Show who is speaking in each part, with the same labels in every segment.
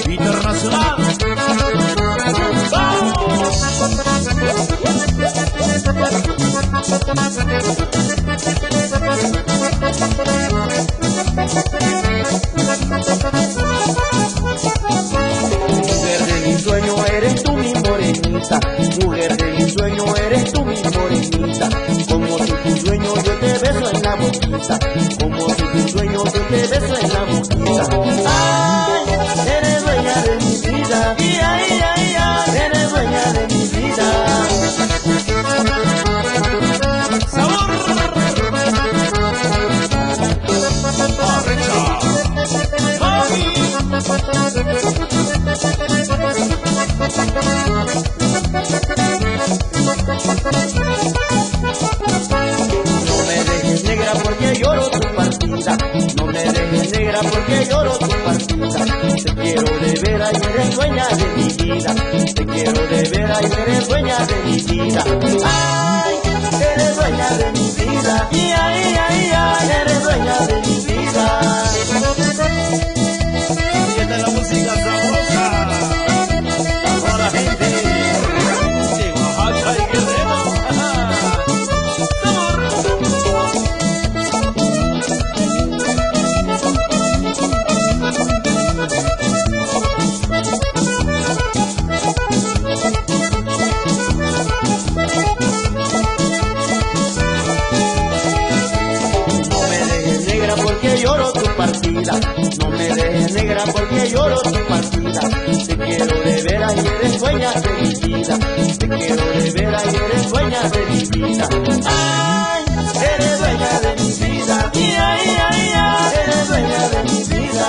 Speaker 1: Internacional. ¡Vamos!
Speaker 2: Mujer de mi sueño eres tú mi morenita, mujer de mi sueño eres tú mi morenita, como si tu sueño yo te beso en la boquita, como si tu sueño yo te beso en la boquita. Ay, eres dueña de mi vida, eres dueña de mi vida.
Speaker 1: ¡Sabor! ¡Arrecha! ¡Mami!
Speaker 2: No me dejes negra porque lloro tu partida, no me dejes negra porque lloro tu partida. Te quiero de veras y eres dueña de mi vida, te quiero de veras y eres dueña de mi vida. Ay, eres dueña de mi vida, eres dueña de mi vida.
Speaker 1: Siente la música sabrosa. Para la gente de Oaxaca y Guerrero. ¡Sabor!
Speaker 2: No me dejes negra porque lloro tu partida, no me dejes negra porque lloro tu partida. Te quiero de veras y eres dueña de mi vida, te quiero de veras y eres dueña de mi vida. Ay, eres dueña de mi vida, eres dueña de mi vida.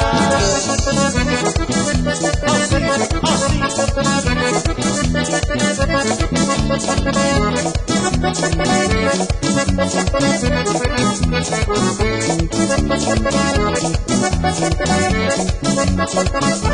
Speaker 1: Así.